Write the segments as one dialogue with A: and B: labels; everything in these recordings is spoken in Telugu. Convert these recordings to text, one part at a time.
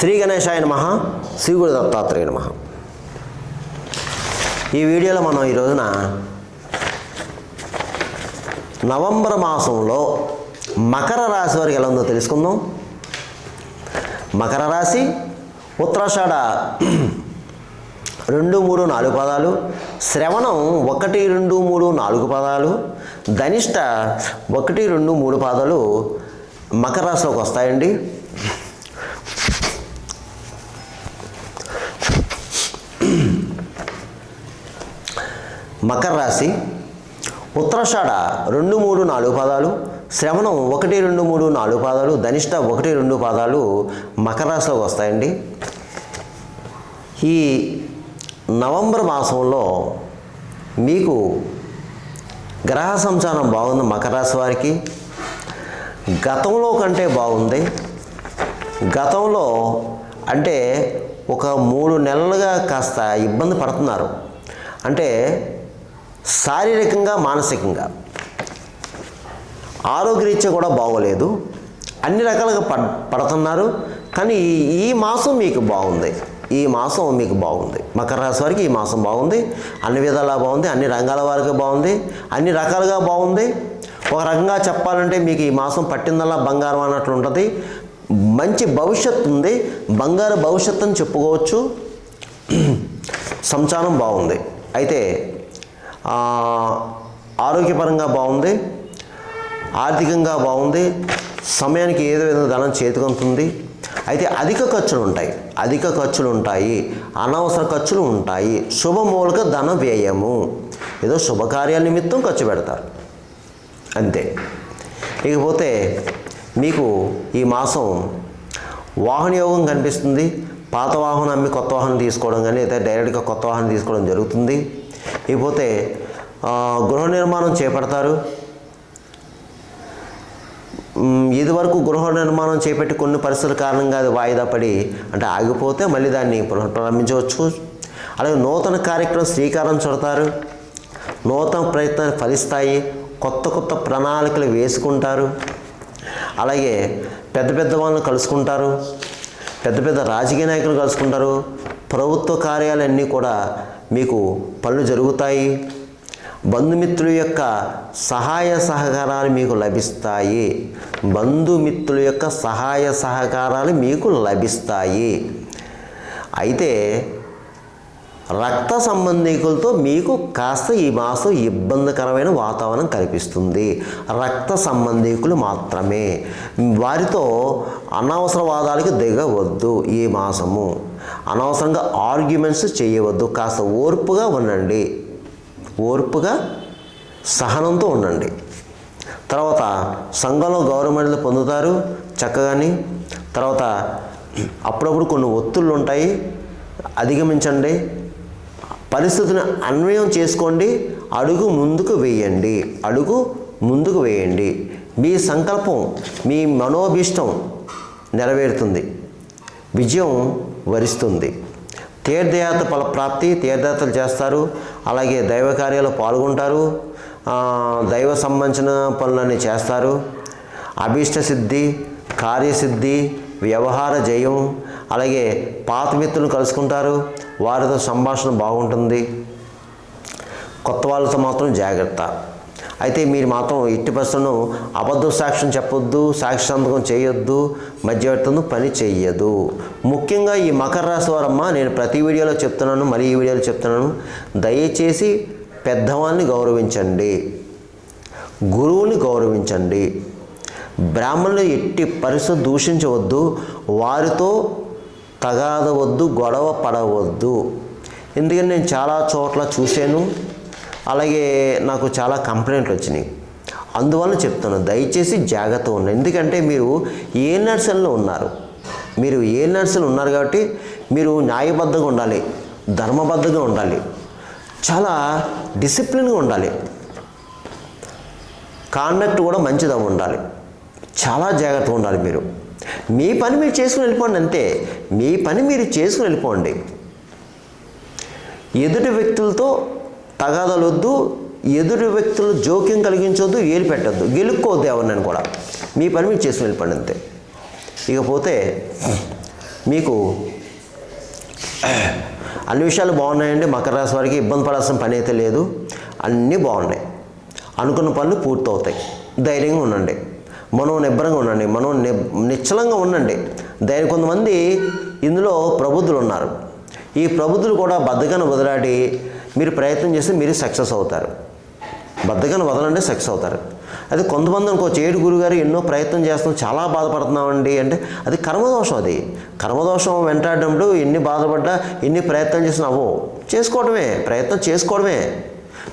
A: శ్రీ గణేశాయ నమః, శ్రీ గురు దత్తాత్రేయ నమః. ఈ వీడియోలో మనం ఈ రోజున నవంబర్ మాసంలో మకర రాశి వారికి ఎలా ఉందో తెలుసుకుందాం. మకర రాశి ఉత్తరాషాఢ 2, 3, 4 పాదాలు, శ్రవణం 1, 2, 3, 4 పాదాలు, ధనిష్ట 1, 2, 3 పాదాలు మకర రాశిలోకి వస్తాయండి. మకర రాశి ఉత్తరాషాఢ 2, 3, 4 పాదాలు, శ్రవణం 1, 2, 3, 4 పాదాలు, ధనిష్ట 1, 2 పాదాలు మకర రాశిలోకి వస్తాయండి. ఈ నవంబర్ మాసంలో మీకు గ్రహ సంచారం బాగుంది. మకర రాశి వారికి గతంలో కంటే బాగుంది. గతంలో అంటే ఒక 3 నెలలుగా కాస్త ఇబ్బంది పడుతున్నారు. అంటే శారీరకంగా, మానసికంగా, ఆరోగ్యరీత్యా కూడా బాగోలేదు. అన్ని రకాలుగా పడుతున్నారు. కానీ ఈ మాసం మీకు బాగుంది. ఈ మాసం మీకు బాగుంది. మకర రాశి వారికి ఈ మాసం బాగుంది. అన్ని విధాలా బాగుంది. అన్ని రంగాల వారికి బాగుంది. అన్ని రకాలుగా బాగుంది. ఒక రకంగా చెప్పాలంటే మీకు ఈ మాసం పట్టిందల్లా బంగారం అన్నట్లు ఉంటుంది. మంచి భవిష్యత్తు ఉంది. బంగారు భవిష్యత్తు అని చెప్పుకోవచ్చు. సంచారం బాగుంది. అయితే ఆరోగ్యపరంగా బాగుంది. ఆర్థికంగా బాగుంది. సమయానికి ఏదో విధంగా ధనం చేతికొంటుంది. అయితే అధిక ఖర్చులు ఉంటాయి. అనవసర ఖర్చులు ఉంటాయి. శుభమూలక ధన వ్యయము, ఏదో శుభకార్యాల నిమిత్తం ఖర్చు పెడతారు అంతే. ఇకపోతే మీకు ఈ మాసం వాహన యోగం కనిపిస్తుంది. పాత వాహనం అమ్మి కొత్త వాహనం తీసుకోవడం కానీ లేదా డైరెక్ట్గా కొత్త వాహనం తీసుకోవడం జరుగుతుంది. ఇకపోతే గృహ నిర్మాణం చేపడతారు. ఇదివరకు గృహ నిర్మాణం చేపట్టి కొన్ని పరిస్థితుల కారణంగా అది వాయిదా పడి అంటే ఆగిపోతే మళ్ళీ దాన్ని పునఃప్రారంభించవచ్చు. అలాగే నూతన కార్యక్రమం శ్రీకారం చుడతారు. నూతన ప్రయత్నాలు ఫలిస్తాయి. కొత్త ప్రణాళికలు వేసుకుంటారు. అలాగే పెద్ద వాళ్ళని కలుసుకుంటారు. పెద్ద రాజకీయ నాయకులు కలుసుకుంటారు. ప్రభుత్వ కార్యాలన్నీ కూడా మీకు పనులు జరుగుతాయి. బంధుమిత్రుల యొక్క సహాయ సహకారాలు మీకు లభిస్తాయి. అయితే రక్త సంబంధికులతో మీకు కాస్త ఈ మాసం ఇబ్బందికరమైన వాతావరణం కనిపిస్తుంది. రక్త సంబంధికులు మాత్రమే. వారితో అనవసర వాదాలకు దిగవద్దు. ఈ మాసము అనవసరంగా ఆర్గ్యుమెంట్స్ చేయవద్దు. కాస్త ఓర్పుగా ఉండండి. ఓర్పుగా సహనంతో ఉండండి. తర్వాత సంఘంలో గౌరవమర్యాదలు పొందుతారు చక్కగాని. తర్వాత అప్పుడప్పుడు కొన్ని ఒత్తిళ్ళు ఉంటాయి, అధిగమించండి. పరిస్థితిని అన్వయం చేసుకోండి. అడుగు ముందుకు వేయండి. మీ సంకల్పం, మీ మనోభీష్టం నెరవేరుతుంది. విజయం వరిస్తుంది. తీర్థయాత్ర ఫలప్రాప్తి, తీర్థయాత్రలు చేస్తారు. అలాగే దైవ కార్యాలు పాల్గొంటారు. దైవ సంబంధించిన పనులన్నీ చేస్తారు. అభీష్ట సిద్ధి, కార్యసిద్ధి, వ్యవహార జయం. అలాగే పాత మిత్రులను కలుసుకుంటారు. వారితో సంభాషణ బాగుంటుంది. కొత్త వాళ్ళతో మాత్రం జాగ్రత్త. అయితే మీరు మాత్రం ఎట్టి పరిస్థితులను అబద్ధ సాక్ష్యం చెప్పొద్దు, సాక్షి సంతకం చేయొద్దు, మధ్యవర్తితో పని చెయ్యదు. ముఖ్యంగా ఈ మకర రాశి వారమ్మ, నేను ప్రతి వీడియోలో చెప్తున్నాను, మళ్ళీ ఈ వీడియోలో చెప్తున్నాను, దయచేసి పెద్దవాళ్ళని గౌరవించండి, గురువుని గౌరవించండి, బ్రాహ్మణులు ఎట్టి పరిస్థితి దూషించవద్దు, వారితో తగాదవద్దు, గొడవ పడవద్దు. ఎందుకంటే నేను చాలా చోట్ల చూశాను. అలాగే నాకు చాలా కంప్లైంట్లు వచ్చినాయి. అందువల్ల చెప్తాను, దయచేసి జాగ్రత్త ఉండండి. ఎందుకంటే మీరు ఏ నర్సల్లో ఉన్నారు. కాబట్టి మీరు న్యాయబద్ధంగా ఉండాలి, ధర్మబద్ధంగా ఉండాలి, చాలా డిసిప్లిన్గా ఉండాలి. కాండక్ట్ కూడా మంచిగా ఉండాలి. చాలా జాగ్రత్తగా ఉండాలి. మీరు మీ పని మీరు చేసుకుని వెళ్ళిపోండి. అంతే, మీ పని మీరు చేసుకుని వెళ్ళిపోండి. ఎదుటి వ్యక్తులతో తగాదాలు వద్దు, ఎదుటి వ్యక్తులు జోక్యం కలిగించవద్దు, ఏలు పెట్టద్దు, గెలుక్కోవద్దు ఎవరినైనా కూడా. మీ పని మీరు చేసుకుని వెళ్ళిపోండి అంతే. ఇకపోతే మీకు అన్ని విషయాలు బాగున్నాయండి. మకర రాశి వారికి ఇబ్బంది పడాల్సిన పని అయితే లేదు. అన్నీ బాగున్నాయి. అనుకున్న పనులు పూర్తవుతాయి. ధైర్యంగా ఉండండి, మనోనిబ్బరంగా ఉండండి, నిశ్చలంగా ఉండండి. కొంతమంది ఇందులో ప్రబుద్ధులు ఉన్నారు. ఈ ప్రబుద్ధులు కూడా బద్ధకాన్ని వదిలాడి మీరు ప్రయత్నం చేస్తే మీరు సక్సెస్ అవుతారు. బద్ధకాన్ని వదలండి, సక్సెస్ అవుతారు. అది కొంతమంది అనుకోవచ్చు, ఏడు గురుగారు ఎన్నో ప్రయత్నం చేస్తున్నాం, చాలా బాధపడుతున్నామండి అంటే అది కర్మదోషం. అది కర్మదోషం వెంటాడినప్పుడు ఎన్ని బాధపడ్డా, ఎన్ని ప్రయత్నం చేసినా చేసుకోవడమే,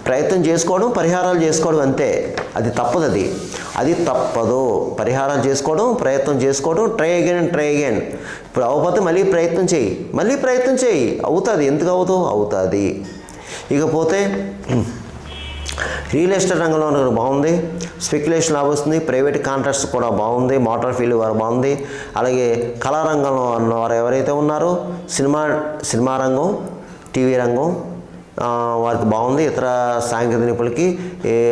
A: ప్రయత్నం చేసుకోవడం, పరిహారాలు చేసుకోవడం అంతే. అది తప్పదు. అది తప్పదు. పరిహారాలు చేసుకోవడం, ప్రయత్నం చేసుకోవడం, ట్రై అగైన్. ఇప్పుడు అవ్వకపోతే మళ్ళీ ప్రయత్నం చేయి, అవుతుంది. ఎందుకు అవుతుంది. ఇకపోతే రియల్ ఎస్టేట్ రంగంలో బాగుంది. స్పెక్యులేషన్ లాభం వస్తుంది. ప్రైవేట్ కాంట్రాక్ట్స్ కూడా బాగుంది. మోటార్ ఫీల్డ్ వారు బాగుంది. అలాగే కళారంగంలో ఉన్నవారు ఎవరైతే ఉన్నారో సినిమా రంగం, టీవీ రంగం వారికి బాగుంది. ఇతర సాంకేతిక నిపుణులకి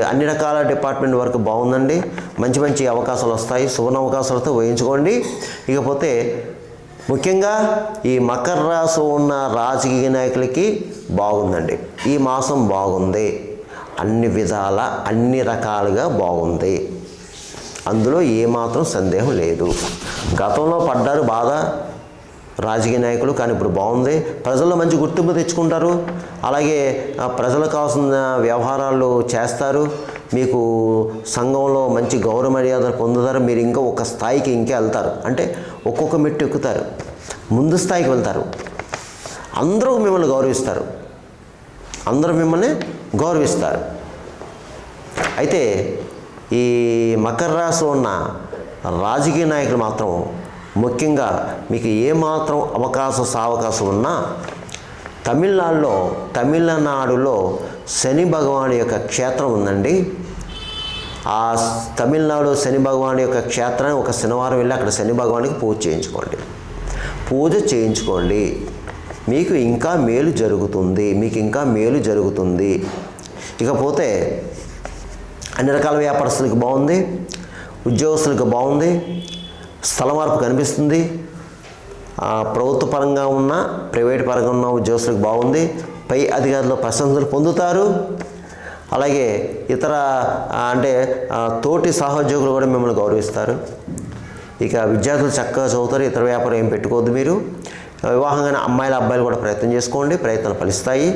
A: అన్ని రకాల డిపార్ట్మెంట్ వరకు బాగుందండి. మంచి అవకాశాలు వస్తాయి. సువర్ణ అవకాశాలతో వేయించుకోండి. ఇకపోతే ముఖ్యంగా ఈ మకర రాశి ఉన్న రాజకీయ నాయకులకి బాగుందండి. ఈ మాసం బాగుంది. అన్ని విధాల అన్ని రకాలుగా బాగుంది. అందులో ఏమాత్రం సందేహం లేదు. గతంలో పడ్డారు బాధ రాజకీయ నాయకులు, కానీ ఇప్పుడు బాగుంది. ప్రజల్లో మంచి గుర్తింపు తెచ్చుకుంటారు. అలాగే ప్రజలకు కావాల్సిన వ్యవహారాలు చేస్తారు. మీకు సంఘంలో మంచి గౌరవ మర్యాదలు పొందుతారు. మీరు ఇంకా ఒక స్థాయికి వెళ్తారు. అంటే ఒక్కొక్క మెట్టు ఎక్కుతారు, ముందు స్థాయికి వెళ్తారు. అందరూ మిమ్మల్ని గౌరవిస్తారు. అయితే ఈ మకర రాశిలో ఉన్న రాజకీయ నాయకులు మాత్రం ముఖ్యంగా మీకు ఏమాత్రం అవకాశం ఉన్నా తమిళనాడులో శని భగవాన్ యొక్క క్షేత్రం ఉందండి. ఆ తమిళనాడు శని భగవాన్ యొక్క క్షేత్రాన్ని ఒక శనివారం వెళ్ళి అక్కడ శని భగవానికి పూజ చేయించుకోండి. మీకు ఇంకా మేలు జరుగుతుంది. ఇకపోతే అన్ని రకాల వ్యాపారస్తులకు బాగుంది. ఉద్యోగస్తులకు బాగుంది. స్థల మార్పు కనిపిస్తుంది. ప్రభుత్వ పరంగా ఉన్న, ప్రైవేట్ పరంగా ఉన్న ఉద్యోగస్తులకు బాగుంది. పై అధికారులు ప్రశంసలు పొందుతారు. అలాగే ఇతర తోటి సహోద్యోగులు కూడా మిమ్మల్ని గౌరవిస్తారు. ఇక విద్యార్థులు చక్కగా చదువుతారు. ఇతర వ్యాపారం ఏం పెట్టుకోవద్దు. మీరు వివాహంగానే అబ్బాయిలు కూడా ప్రయత్నం చేసుకోండి. ప్రయత్నాలు ఫలిస్తాయి.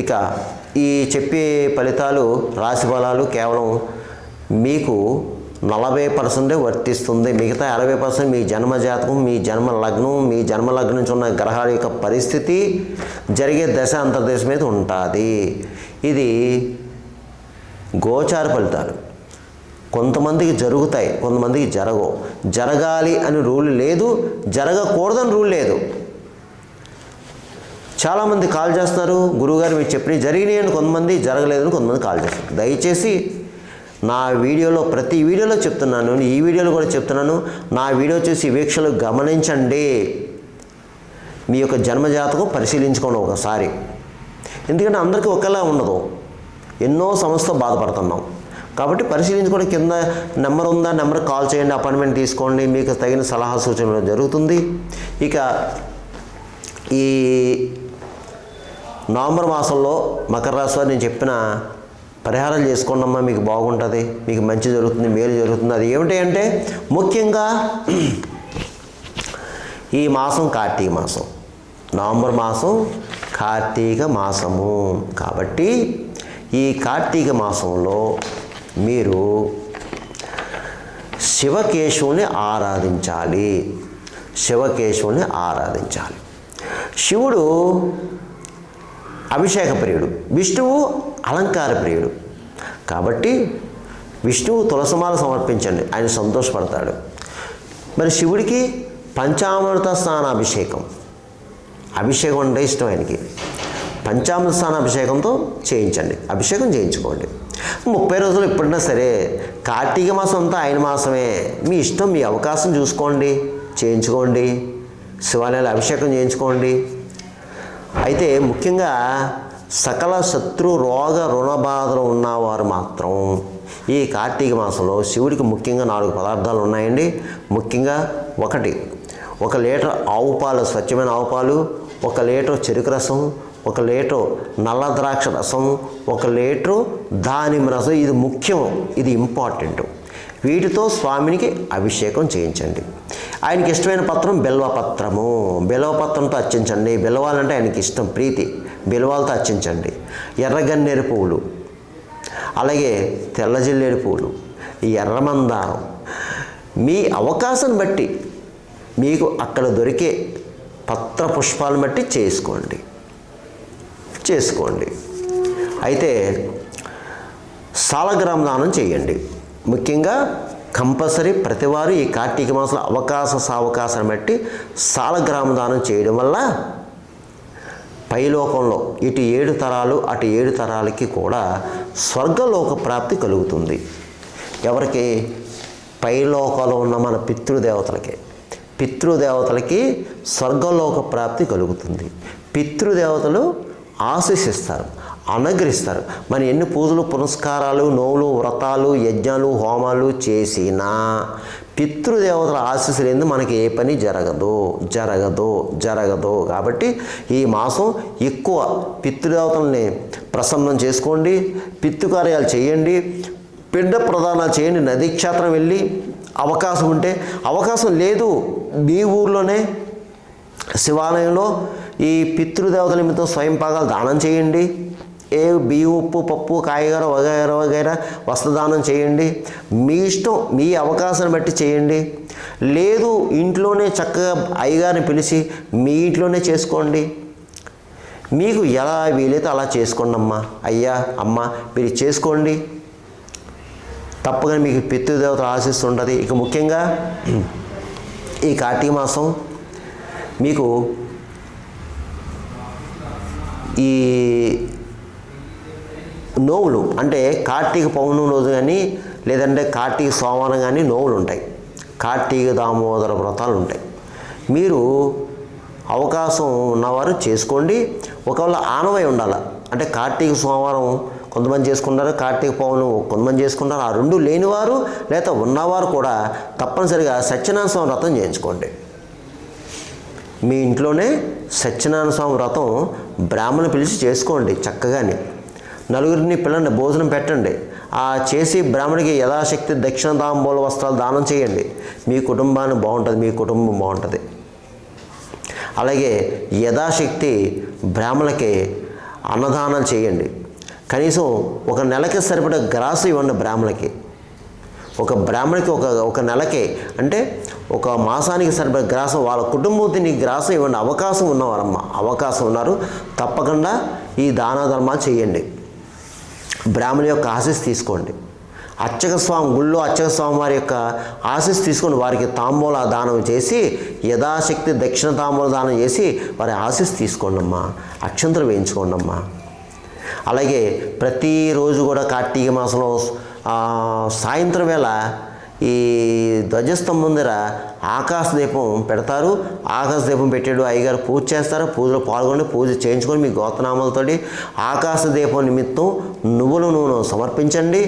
A: ఇక ఈ చెప్పే ఫలితాలు, రాశి ఫలాలు కేవలం మీకు 40% వర్తిస్తుంది. మిగతా 60% మీ జన్మ జాతకం, మీ జన్మ లగ్నం నుంచి ఉన్న గ్రహాల యొక్క పరిస్థితి, జరిగే దశ అంతర్దశ మీద ఉంటుంది. ఇది గోచార ఫలితాలు. కొంతమందికి జరుగుతాయి, కొంతమందికి జరగవు. జరగాలి అని రూల్ లేదు, జరగకూడదని రూల్ లేదు. చాలామంది కాల్ చేస్తున్నారు, గురువుగారు మీరు చెప్పినవి జరిగినాయి అని కొంతమంది, జరగలేదని కొంతమంది కాల్ చేస్తారు. దయచేసి నా వీడియోలో ప్రతి వీడియోలో చెప్తున్నాను, ఈ వీడియోలో కూడా చెప్తున్నాను, నా వీడియో చూసి వీక్షలు గమనించండి. మీ యొక్క జన్మజాతకం పరిశీలించుకోండి ఒకసారి. ఎందుకంటే అందరికీ ఒకేలా ఉండదు. ఎన్నో సమస్యతో బాధపడుతున్నాం కాబట్టి పరిశీలించుకోవడం. కింద నెంబర్ ఉందా, నెంబర్ కాల్ చేయండి, అపాయింట్మెంట్ తీసుకోండి. మీకు తగిన సలహా సూచనలు జరుగుతుంది. ఇక ఈ నవంబర్ మాసంలో మకర రాశి వారు నేను చెప్పిన పరిహారాలు చేసుకోండమ్మా, మీకు బాగుంటుంది, మీకు మంచి జరుగుతుంది, మేలు జరుగుతుంది. అది ఏమిటి అంటే ముఖ్యంగా ఈ మాసం కార్తీక మాసం, నవంబర్ మాసం కార్తీక మాసము. కాబట్టి ఈ కార్తీక మాసంలో మీరు శివకేశవుని ఆరాధించాలి. శివుడు అభిషేక ప్రియుడు, విష్ణువు అలంకార ప్రియుడు. కాబట్టి విష్ణువు తులసిమాల సమర్పించండి, ఆయన సంతోషపడతాడు. మరి శివుడికి పంచామృత స్నానాభిషేకం అంటే ఇష్టం ఆయనకి. పంచామృత స్నానాభిషేకంతో అభిషేకం చేయించుకోండి. 30 రోజులు ఎప్పుడైనా సరే. కార్తీక మాసం అంతా ఆయన మాసమే. మీ ఇష్టం, మీ అవకాశం చూసుకోండి, చేయించుకోండి. శివాలయాలు అభిషేకం చేయించుకోండి. అయితే ముఖ్యంగా సకల శత్రు రోగ రుణ బాధలు ఉన్నవారు మాత్రం ఈ కార్తీక మాసంలో శివుడికి ముఖ్యంగా 4 పదార్థాలు ఉన్నాయండి. ముఖ్యంగా 1 1 లీటర్ ఆవు పాలు, స్వచ్ఛమైన ఆవు పాలు, 1 లీటర్ చెరుకు రసం, 1 లీటర్ నల్ల ద్రాక్ష రసం, 1 లీటరు దానిమ్మ రసం. ఇది ముఖ్యం, ఇది ఇంపార్టెంట్. వీటితో స్వామినికి అభిషేకం చేయించండి. ఆయనకి ఇష్టమైన పత్రం బిల్వపత్రము. బిల్వపత్రంతో అర్చించండి. బిల్వాలంటే ఆయనకి ఇష్టం, ప్రీతి. బిల్వాలతో అర్చించండి. ఎర్రగన్నేరు పువ్వులు, అలాగే తెల్ల జిల్లేడు పువ్వులు, ఎర్రమందారం, మీ అవకాశం బట్టి మీకు అక్కడ దొరికే పత్ర పుష్పాలను బట్టి చేసుకోండి. అయితే సాలగ్రామ దానం చేయండి. ముఖ్యంగా కంపల్సరీ ప్రతివారు ఈ కార్తీక మాసంలో అవకాశాన్ని బట్టి సాలగ్రామ దానం చేయడం వల్ల పైలోకంలో ఇటు 7 తరాలు అటు 7 తరాలకి కూడా స్వర్గలోక ప్రాప్తి కలుగుతుంది. ఎవరికి? పైలోకంలో ఉన్న మన పితృదేవతలకి స్వర్గలోక ప్రాప్తి కలుగుతుంది. పితృదేవతలు ఆశీస్సిస్తారు, అనుగ్రహిస్తారు. మన ఎన్ని పూజలు, పునస్కారాలు, నోవులు, వ్రతాలు, యజ్ఞాలు, హోమాలు చేసినా పితృదేవతల ఆశీస్సు లేని మనకి ఏ పని జరగదు. కాబట్టి ఈ మాసం ఎక్కువ పితృదేవతల్ని ప్రసన్నం చేసుకోండి. పితృకార్యాలు చేయండి. పిండ ప్రదానాలు చేయండి. నదీ క్షేత్రం వెళ్ళి అవకాశం ఉంటే, అవకాశం లేదు మీ ఊర్లోనే శివాలయంలో ఈ పితృదేవతల నిమిత్తం స్వయం పాకాలు దానం చేయండి. బియ్యం, ఉప్పు, పప్పు, కాయగూర వగైరా వస్త్రదానం చేయండి. మీ ఇష్టం, మీ అవకాశాన్ని బట్టి చేయండి. లేదు ఇంట్లోనే చక్కగా అయ్యగారిని పిలిచి మీ ఇంట్లోనే చేసుకోండి. మీకు ఎలా వీలైతే అలా చేసుకోండి. అయ్యా అమ్మ మీరు చేసుకోండి. తప్పగా మీకు పితృదేవత ఆశిస్తుంటుంది. ఇక ముఖ్యంగా ఈ కార్తీక మాసం మీకు ఈ నోవులు అంటే కార్తీక పౌర్ణమి రోజు కానీ లేదంటే కార్తీక సోమవారం కానీ నోవులు ఉంటాయి. కార్తీక దామోదర వ్రతాలు ఉంటాయి. మీరు అవకాశం ఉన్నవారు చేసుకోండి. ఒకవేళ ఆనవై ఉండాలి అంటే కార్తీక సోమవారం కొంతమంది చేసుకుంటారు, కార్తీక పౌర్ణమి కొంతమంది చేసుకుంటారు. ఆ 2 లేనివారు లేదా ఉన్నవారు కూడా తప్పనిసరిగా సత్యనారాయణ స్వామి వ్రతం చేయించుకోండి. మీ ఇంట్లోనే సత్యనారాయణ స్వామి వ్రతం బ్రాహ్మణుని పిలిచి చేసుకోండి. చక్కగానే నలుగురిని పిల్లండి, భోజనం పెట్టండి. ఆ చేసి బ్రాహ్మణికి యథాశక్తి దక్షిణ తాంబూల వస్త్రాలు దానం చేయండి. మీ కుటుంబాన్ని బాగుంటుంది, మీ కుటుంబం బాగుంటుంది. అలాగే యథాశక్తి బ్రాహ్మణులకి అన్నదానం చేయండి. కనీసం 1 నెలకి సరిపడే గ్రాసు ఇవ్వండి బ్రాహ్మణులకి. ఒక బ్రాహ్మణికి ఒక నెలకి అంటే 1 మాసానికి సరిపడే గ్రాసం వాళ్ళ కుటుంబంతో గ్రాసం ఇవ్వండి. అవకాశం ఉన్నవారమ్మా, అవకాశం ఉన్నారు, తప్పకుండా ఈ దాన ధర్మాలు చేయండి. బ్రాహ్మణుల యొక్క ఆశీస్సు తీసుకోండి. గుళ్ళో అర్చక స్వామి వారి యొక్క ఆశీస్సు తీసుకొని వారికి తాంబూల దానం చేసి యథాశక్తి దక్షిణ తాంబూల దానం చేసి వారి ఆశీస్సు తీసుకోండి అమ్మా. అక్షంతలు వేయించుకోండి అమ్మా. అలాగే ప్రతిరోజు కూడా కార్తీక మాసంలో సాయంత్రం వేళ ఈ ధ్వజస్తంభం దగ్గర ఆకాశ దీపం పెడతారు. ఆకాశ దీపం పెట్టాడు అయ్యగారు పూజ చేస్తారు. పూజలో పాల్గొని పూజ చేయించుకొని మీ గోత్రనామాలతోటి ఆకాశ దీపం నిమిత్తం నువ్వుల నూనె సమర్పించండి.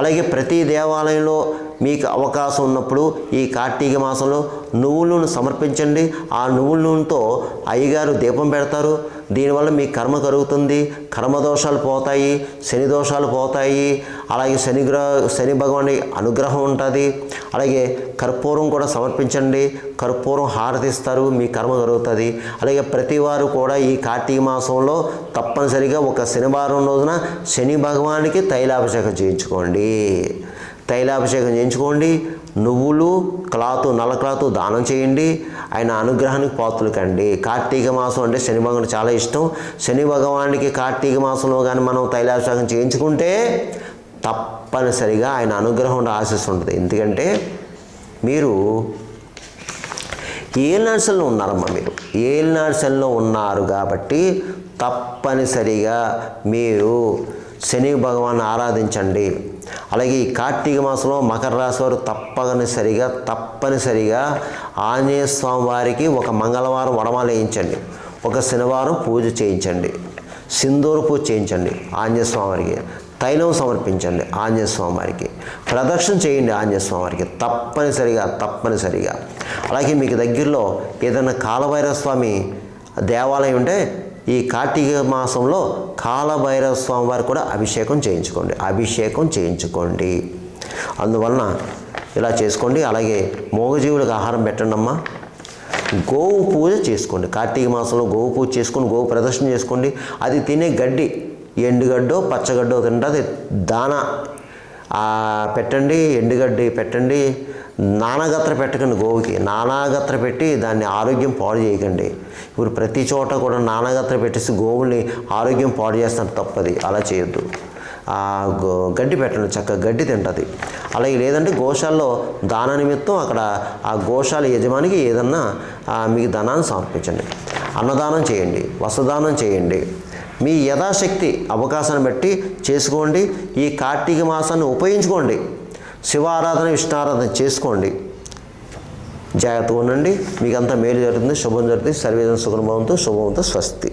A: అలాగే ప్రతి దేవాలయంలో మీకు అవకాశం ఉన్నప్పుడు ఈ కార్తీక మాసంలో నువ్వుల నూనె సమర్పించండి. ఆ నువ్వుల నూనెతో అయ్యగారు దీపం పెడతారు. దీనివల్ల మీ కర్మ కలుగుతుంది, కర్మదోషాలు పోతాయి, శని దోషాలు పోతాయి. అలాగే శని భగవాని అనుగ్రహం ఉంటుంది. అలాగే కర్పూరం కూడా సమర్పించండి. కర్పూరం హారతిస్తారు, మీ కర్మ కలుగుతుంది. అలాగే ప్రతివారు కూడా ఈ కార్తీక మాసంలో తప్పనిసరిగా ఒక శనివారం రోజున శని భగవానికి తైలాభిషేకం చేయించుకోండి. నువ్వులు నల్ల క్లాతు దానం చేయండి. ఆయన అనుగ్రహానికి పాత్రలు కండి. కార్తీక మాసం అంటే శని భగవానికి చాలా ఇష్టం. శని భగవానికి కార్తీక మాసంలో కానీ మనం తైలాభిషేకం చేయించుకుంటే తప్పనిసరిగా ఆయన అనుగ్రహం ఆశీస్సు ఉంటుంది. ఎందుకంటే మీరు ఏలినాడ్సల్లో ఉన్నారమ్మా. మీరు ఏలినాడ్సల్లో ఉన్నారు కాబట్టి తప్పనిసరిగా మీరు శని భగవాన్ని ఆరాధించండి. అలాగే ఈ కార్తీక మాసంలో మకర రాశి వారు తప్పనిసరిగా ఆంజనేయ స్వామి వారికి ఒక మంగళవారం వడమాల వేయించండి. ఒక శనివారం పూజ చేయించండి. సింధూర పూజ చేయించండి ఆంజనేయ స్వామి వారికి. తైలం సమర్పించండి ఆంజనేయ స్వామి వారికి. ప్రదక్షిణ చేయండి ఆంజనేయ స్వామి వారికి తప్పనిసరిగా. అలాగే మీకు దగ్గరలో ఏదైనా కాలభైరవ స్వామి దేవాలయం ఉంటే ఈ కార్తీక మాసంలో కాలభైరవ స్వామి వారికి కూడా అభిషేకం చేయించుకోండి. అందువలన ఇలా చేసుకోండి. అలాగే మూగజీవులకు ఆహారం పెట్టండి అమ్మా. గోవు పూజ చేసుకోండి. కార్తీక మాసంలో గోవు పూజ చేసుకొని గోవు ప్రదర్శన చేసుకోండి. అది తినే గడ్డి ఎండుగడ్డో పచ్చగడ్డో తింటుంది దానా పెట్టండి. ఎండుగడ్డి పెట్టండి. నానాగత్ర పెట్టకండి. గోవుకి నానాగత్ర పెట్టి దాన్ని ఆరోగ్యం పాడు చేయకండి. ఇప్పుడు ప్రతి చోట కూడా నానాగత్ర పెట్టేసి గోవుల్ని ఆరోగ్యం పాడు చేస్తారు, తప్పది. అలా చేయొద్దు. గడ్డి పెట్టండి, చక్కగా గడ్డి తింటుంది. అలాగే లేదంటే గోశాలలో దాన నిమిత్తం అక్కడ ఆ గోశాల యజమానికి ఏదన్నా మీకు ధనాన్ని సమర్పించండి. అన్నదానం చేయండి, వస్త్రదానం చేయండి. మీ యథాశక్తి అవకాశాన్ని బట్టి చేసుకోండి. ఈ కార్తీక మాసాన్ని ఉపయోగించుకోండి. శివారాధన విష్ణారాధన చేసుకోండి. జాగ్రత్తగా ఉండండి. మీకంతా మేలు జరుగుతుంది, శుభం జరుగుతుంది. సర్వేజన సుఖనుభవంతో శుభవంతో స్వస్తి.